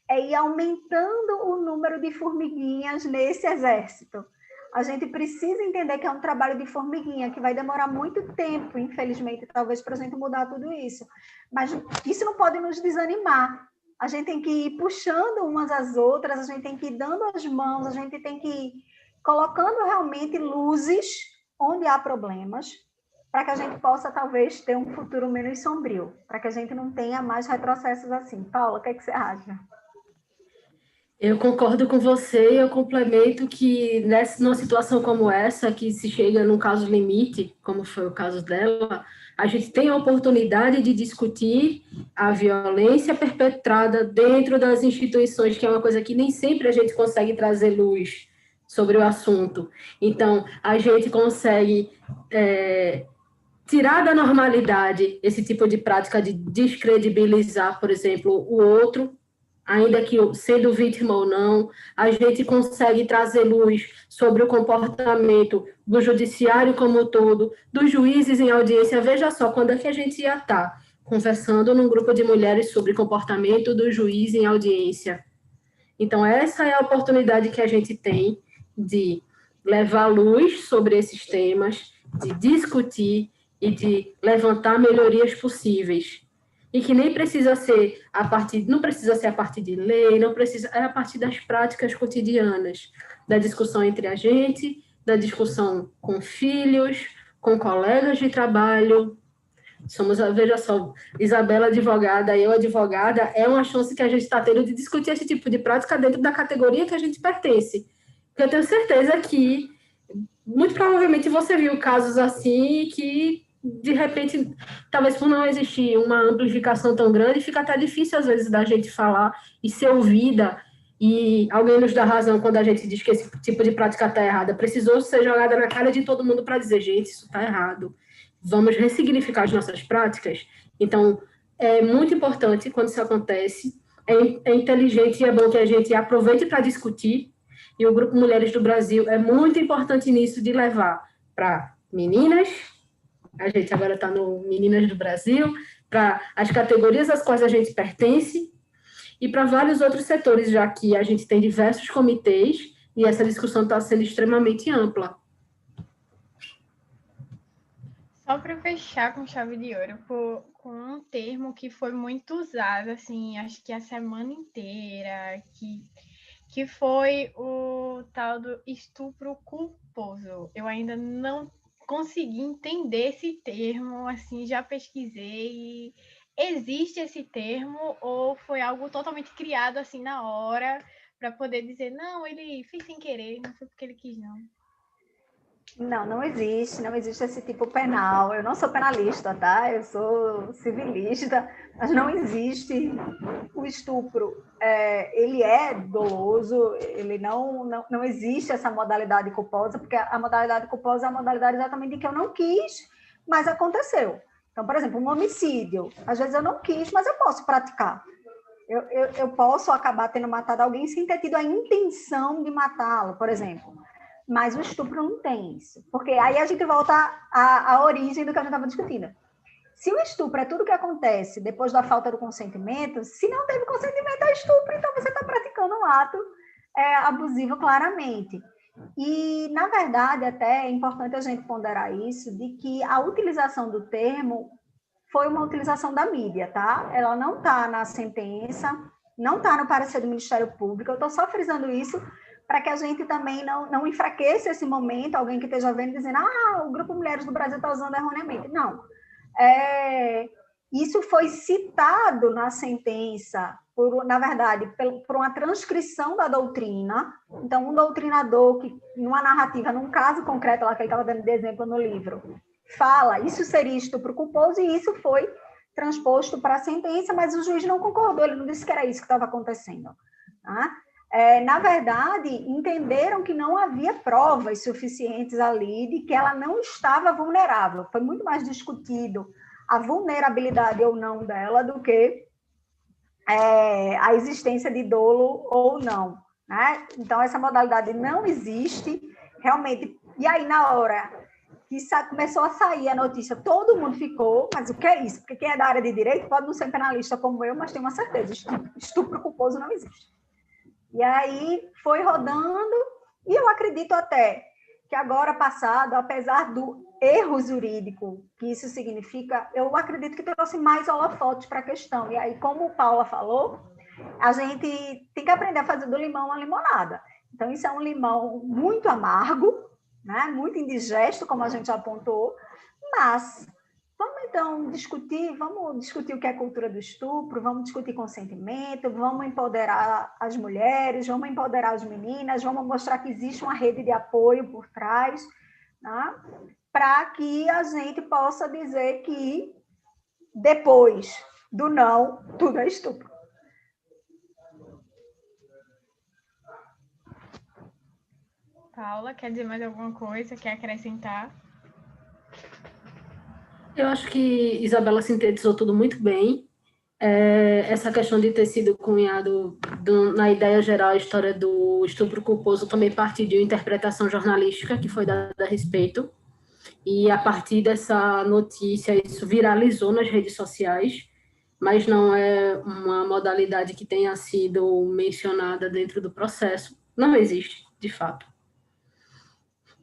É ir aumentando o número de formiguinhas nesse exército. A gente precisa entender que é um trabalho de formiguinha, que vai demorar muito tempo, infelizmente, talvez, para a gente mudar tudo isso. Mas isso não pode nos desanimar. A gente tem que ir puxando umas às outras, a gente tem que ir dando as mãos, a gente tem que ir colocando realmente luzes onde há problemas, para que a gente possa, talvez, ter um futuro menos sombrio, para que a gente não tenha mais retrocessos assim. Paula, o que você acha? Eu concordo com você e eu complemento que numa situação como essa, que se chega num caso limite, como foi o caso dela, a gente tem a oportunidade de discutir a violência perpetrada dentro das instituições, que é uma coisa que nem sempre a gente consegue trazer luz sobre o assunto. Então, a gente consegue tirar da normalidade esse tipo de prática de descredibilizar, por exemplo, o outro, ainda que sendo vítima ou não, a gente consegue trazer luz sobre o comportamento do judiciário como um todo, dos juízes em audiência. Veja só, quando é que a gente ia estar conversando num grupo de mulheres sobre comportamento do juiz em audiência? Então, essa é a oportunidade que a gente tem de levar luz sobre esses temas, de discutir e de levantar melhorias possíveis. E que nem precisa ser não precisa ser a partir de lei, não precisa, é a partir das práticas cotidianas, da discussão entre a gente, da discussão com filhos, com colegas de trabalho. Veja só, Isabela advogada, eu advogada, é uma chance que a gente está tendo de discutir esse tipo de prática dentro da categoria que a gente pertence. Porque eu tenho certeza que, muito provavelmente, você viu casos assim que, de repente, talvez por não existir uma amplificação tão grande, fica até difícil, às vezes, da gente falar e ser ouvida, e alguém nos dá razão quando a gente diz que esse tipo de prática está errada. Precisou ser jogada na cara de todo mundo para dizer, gente, isso está errado. Vamos ressignificar as nossas práticas. Então, é muito importante quando isso acontece, é inteligente e é bom que a gente aproveite para discutir, e o Grupo Mulheres do Brasil é muito importante nisso, de levar para meninas, a gente agora está no Meninas do Brasil, para as categorias às quais a gente pertence, e para vários outros setores, já que a gente tem diversos comitês, e essa discussão está sendo extremamente ampla. Só para fechar com chave de ouro, com um termo que foi muito usado, assim, acho que a semana inteira, que foi o tal do estupro culposo. Eu ainda não consegui entender esse termo, assim, já pesquisei. Existe esse termo ou foi algo totalmente criado assim na hora para poder dizer, não, ele fez sem querer, não foi porque ele quis, não. Não, não existe esse tipo penal. Eu não sou penalista, tá? Eu sou civilista, mas não existe o estupro. Ele é doloso, ele não existe essa modalidade culposa, porque a modalidade culposa é a modalidade exatamente de que eu não quis, mas aconteceu. Então, por exemplo, um homicídio. Às vezes eu não quis, mas eu posso praticar. Eu posso acabar tendo matado alguém sem ter tido a intenção de matá-lo, por exemplo. Mas o estupro não tem isso. Porque aí a gente volta à origem do que a gente estava discutindo. Se o estupro é tudo que acontece depois da falta do consentimento, se não teve consentimento, é estupro, então você está praticando um ato abusivo claramente. E, na verdade, até é importante a gente ponderar isso, de que a utilização do termo foi uma utilização da mídia, tá? Ela não está na sentença, não está no parecer do Ministério Público, eu estou só frisando isso para que a gente também não enfraqueça esse momento, alguém que esteja vendo dizendo, o Grupo Mulheres do Brasil está usando erroneamente. Não. Isso foi citado na sentença, na verdade, por uma transcrição da doutrina. Então, um doutrinador que, numa narrativa, num caso concreto, lá que ele estava dando de exemplo no livro, fala, isso seria estupro culposo, e isso foi transposto para a sentença, mas o juiz não concordou, ele não disse que era isso que estava acontecendo. Tá? Na verdade, entenderam que não havia provas suficientes ali de que ela não estava vulnerável. Foi muito mais discutido a vulnerabilidade ou não dela do que a existência de dolo ou não. Né? Então, essa modalidade não existe, realmente. E aí, na hora que começou a sair a notícia, todo mundo ficou, mas o que é isso? Porque quem é da área de direito pode não ser penalista como eu, mas tem uma certeza, estupro culposo não existe. E aí foi rodando, e eu acredito até que agora passado, apesar do erro jurídico que isso significa, eu acredito que trouxe mais holofotes para a questão. E aí, como Paula falou, a gente tem que aprender a fazer do limão uma limonada. Então, isso é um limão muito amargo, né? Muito indigesto, como a gente já apontou, mas vamos discutir o que é cultura do estupro, vamos discutir consentimento, vamos empoderar as mulheres, vamos empoderar as meninas, vamos mostrar que existe uma rede de apoio por trás, né? Para que a gente possa dizer que depois do não, tudo é estupro. Paula, quer dizer mais alguma coisa? Quer acrescentar? Eu acho que Isabela sintetizou tudo muito bem. Essa questão de ter sido cunhado na ideia geral, a história do estupro culposo também parte de uma interpretação jornalística que foi dada a respeito. E a partir dessa notícia, isso viralizou nas redes sociais, mas não é uma modalidade que tenha sido mencionada dentro do processo. Não existe, de fato.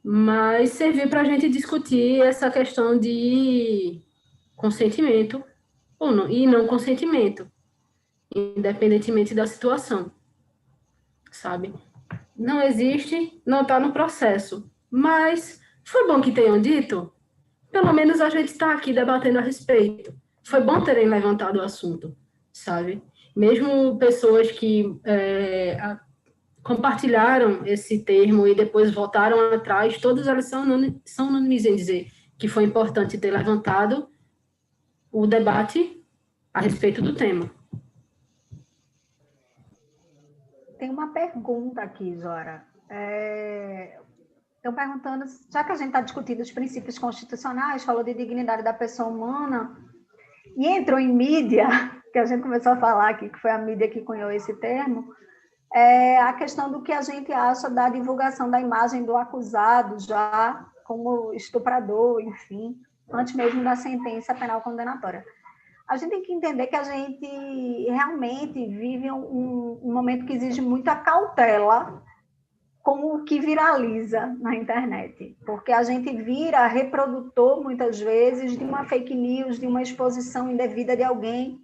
Mas serviu para a gente discutir essa questão de consentimento e não consentimento, independentemente da situação, sabe? Não existe, não está no processo. Mas foi bom que tenham dito, pelo menos a gente está aqui debatendo a respeito. Foi bom terem levantado o assunto, sabe? Mesmo pessoas que compartilharam esse termo e depois voltaram atrás, todas elas são unânimes em dizer que foi importante ter levantado o debate a respeito do tema. Tem uma pergunta aqui, Zora. Estão perguntando, já que a gente está discutindo os princípios constitucionais, falou de dignidade da pessoa humana, e entrou em mídia, que a gente começou a falar aqui, que foi a mídia que cunhou esse termo, a questão do que a gente acha da divulgação da imagem do acusado já como estuprador, enfim, antes mesmo da sentença penal condenatória. A gente tem que entender que a gente realmente vive um momento que exige muita cautela com o que viraliza na internet, porque a gente vira reprodutor, muitas vezes, de uma fake news, de uma exposição indevida de alguém.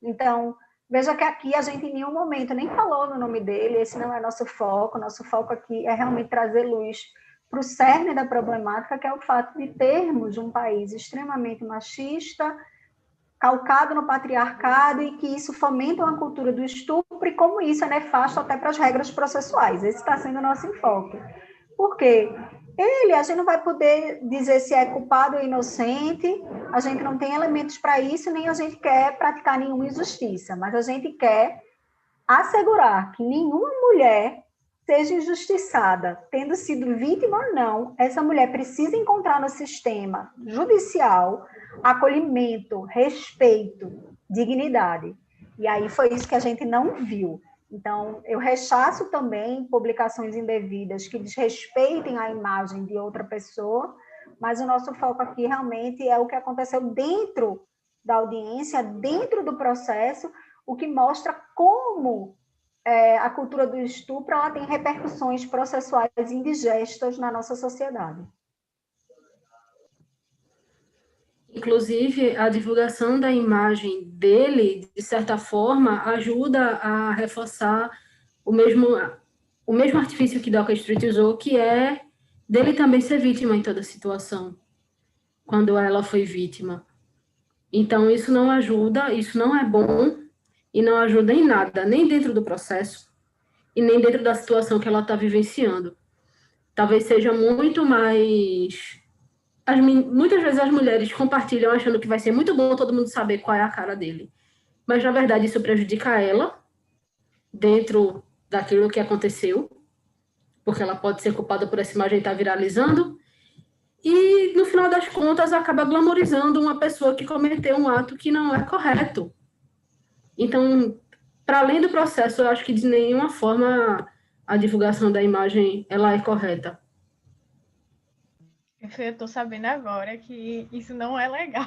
Então, veja que aqui a gente em nenhum momento nem falou no nome dele, esse não é nosso foco aqui é realmente trazer luz para o cerne da problemática, que é o fato de termos um país extremamente machista, calcado no patriarcado, e que isso fomenta uma cultura do estupro, e como isso é nefasto até para as regras processuais. Esse está sendo o nosso enfoque. Por quê? A gente não vai poder dizer se é culpado ou inocente, a gente não tem elementos para isso, nem a gente quer praticar nenhuma injustiça, mas a gente quer assegurar que nenhuma mulher seja injustiçada, tendo sido vítima ou não. Essa mulher precisa encontrar no sistema judicial acolhimento, respeito, dignidade. E aí foi isso que a gente não viu. Então, eu rechaço também publicações indevidas que desrespeitem a imagem de outra pessoa, mas o nosso foco aqui realmente é o que aconteceu dentro da audiência, dentro do processo, o que mostra como a cultura do estupro ela tem repercussões processuais indigestas na nossa sociedade. Inclusive, a divulgação da imagem dele, de certa forma, ajuda a reforçar o mesmo artifício que Doca Street usou, que é dele também ser vítima em toda situação, quando ela foi vítima. Então, isso não ajuda, isso não é bom e não ajuda em nada, nem dentro do processo e nem dentro da situação que ela está vivenciando. Talvez seja muito mais... Muitas vezes as mulheres compartilham achando que vai ser muito bom todo mundo saber qual é a cara dele. Mas, na verdade, isso prejudica ela dentro daquilo que aconteceu, porque ela pode ser culpada por essa imagem estar viralizando, e, no final das contas, acaba glamorizando uma pessoa que cometeu um ato que não é correto. Então, para além do processo, eu acho que de nenhuma forma a divulgação da imagem ela é correta. Eu estou sabendo agora que isso não é legal.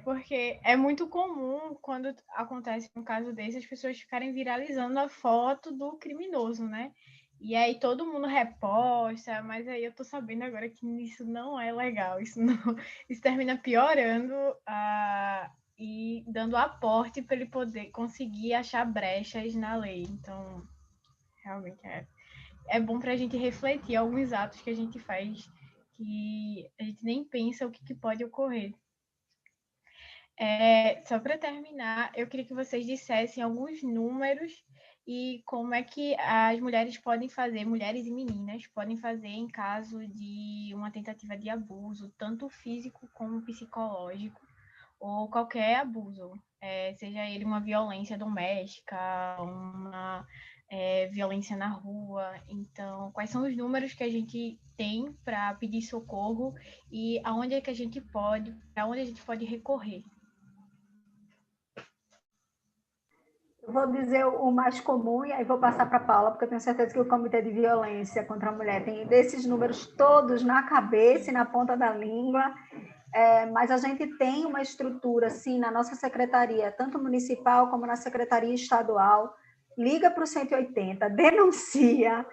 Porque é muito comum, quando acontece um caso desse, as pessoas ficarem viralizando a foto do criminoso, né? E aí todo mundo reposta, mas aí eu tô sabendo agora que isso não é legal, isso termina piorando e dando aporte para ele poder conseguir achar brechas na lei. Então, realmente é bom para a gente refletir alguns atos que a gente faz que a gente nem pensa o que pode ocorrer. Só para terminar, eu queria que vocês dissessem alguns números e como é que as mulheres podem fazer, mulheres e meninas, podem fazer em caso de uma tentativa de abuso, tanto físico como psicológico, ou qualquer abuso, seja ele uma violência doméstica, uma violência na rua. Então, quais são os números que a gente tem para pedir socorro e aonde é que a gente pode, para onde a gente pode recorrer? Eu vou dizer o mais comum e aí vou passar para a Paula, porque eu tenho certeza que o Comitê de Violência contra a Mulher tem desses números todos na cabeça e na ponta da língua, mas a gente tem uma estrutura, sim, na nossa secretaria, tanto municipal como na secretaria estadual, liga para o 180, denuncia,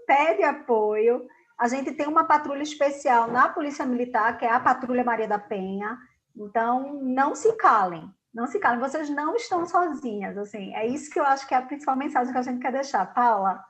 pede apoio. A gente tem uma patrulha especial na Polícia Militar, que é a Patrulha Maria da Penha, então não se calem. Não se calem, vocês não estão sozinhas, assim, é isso que eu acho que é a principal mensagem que a gente quer deixar. Paula?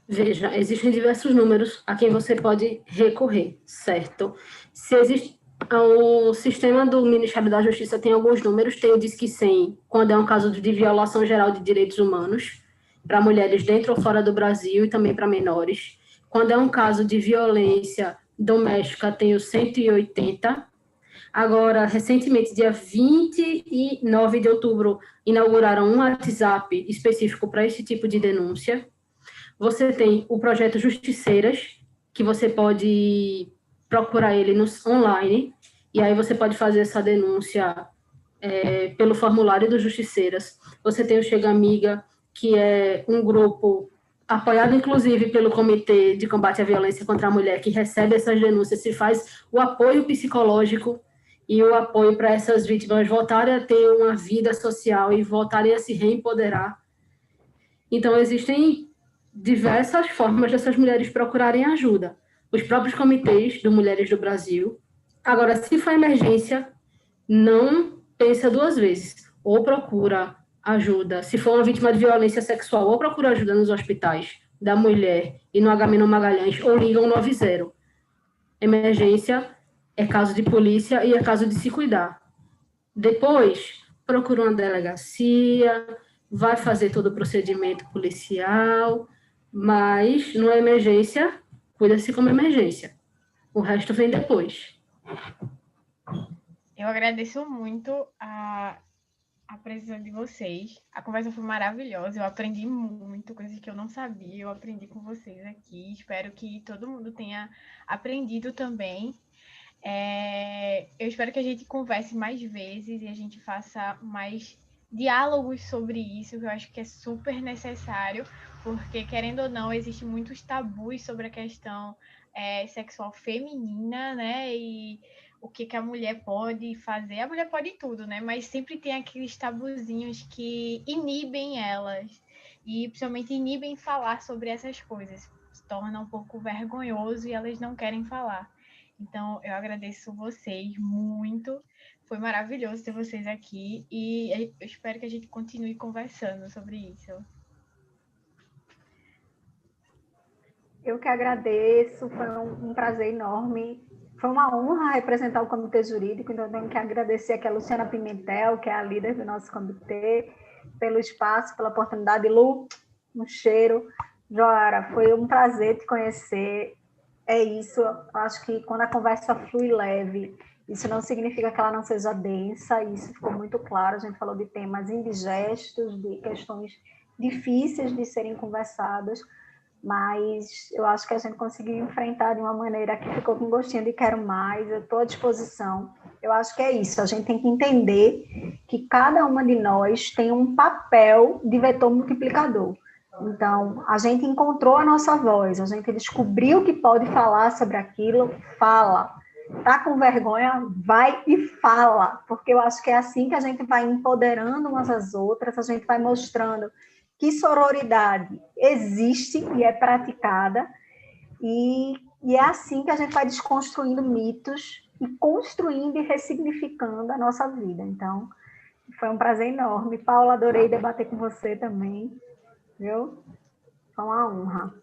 Veja, existem diversos números a quem você pode recorrer, certo? Se existe, o sistema do Ministério da Justiça tem alguns números, tem o Disque 100, quando é um caso de violação geral de direitos humanos, para mulheres dentro ou fora do Brasil e também para menores. Quando é um caso de violência doméstica, tem o 180. Agora, recentemente, dia 29 de outubro, inauguraram um WhatsApp específico para esse tipo de denúncia. Você tem o projeto Justiceiras, que você pode procurar ele online, e aí você pode fazer essa denúncia pelo formulário do Justiceiras. Você tem o Chega Amiga, que é um grupo apoiado, inclusive, pelo Comitê de Combate à Violência contra a Mulher, que recebe essas denúncias, se faz o apoio psicológico e o apoio para essas vítimas voltarem a ter uma vida social e voltarem a se reempoderar. Então, existem diversas formas dessas mulheres procurarem ajuda. Os próprios comitês do Mulheres do Brasil. Agora, se for emergência, não pensa duas vezes. Ou procura ajuda. Se for uma vítima de violência sexual, ou procura ajuda nos hospitais da mulher e no HM Magalhães, ou liga 190. Emergência é caso de polícia e é caso de se cuidar. Depois, procura uma delegacia, vai fazer todo o procedimento policial, mas numa emergência, cuida-se como emergência. O resto vem depois. Eu agradeço muito a presença de vocês. A conversa foi maravilhosa. Eu aprendi muito, coisas que eu não sabia. Eu aprendi com vocês aqui. Espero que todo mundo tenha aprendido também. Eu espero que a gente converse mais vezes e a gente faça mais diálogos sobre isso, que eu acho que é super necessário, porque, querendo ou não, existem muitos tabus sobre a questão sexual feminina, né? E o que a mulher pode fazer. A mulher pode tudo, né? Mas sempre tem aqueles tabuzinhos que inibem elas. E principalmente inibem falar sobre essas coisas. Se torna um pouco vergonhoso e elas não querem falar. Então, eu agradeço vocês muito. Foi maravilhoso ter vocês aqui e eu espero que a gente continue conversando sobre isso. Eu que agradeço, foi um prazer enorme. Foi uma honra representar o Comitê Jurídico, então eu tenho que agradecer aqui a Luciana Pimentel, que é a líder do nosso comitê, pelo espaço, pela oportunidade. Lu, um cheiro. Joara, foi um prazer te conhecer. É isso, eu acho que quando a conversa flui leve, isso não significa que ela não seja densa, isso ficou muito claro. A gente falou de temas indigestos, de questões difíceis de serem conversadas, mas eu acho que a gente conseguiu enfrentar de uma maneira que ficou com gostinho de quero mais, eu estou à disposição. Eu acho que é isso, a gente tem que entender que cada uma de nós tem um papel de vetor multiplicador. Então, a gente encontrou a nossa voz, a gente descobriu que pode falar sobre aquilo, fala. Tá com vergonha, vai e fala, porque eu acho que é assim que a gente vai empoderando umas às outras, a gente vai mostrando que sororidade existe e é praticada, e é assim que a gente vai desconstruindo mitos e construindo e ressignificando a nossa vida. Então, foi um prazer enorme. Paula, adorei debater com você também, viu? Foi uma honra.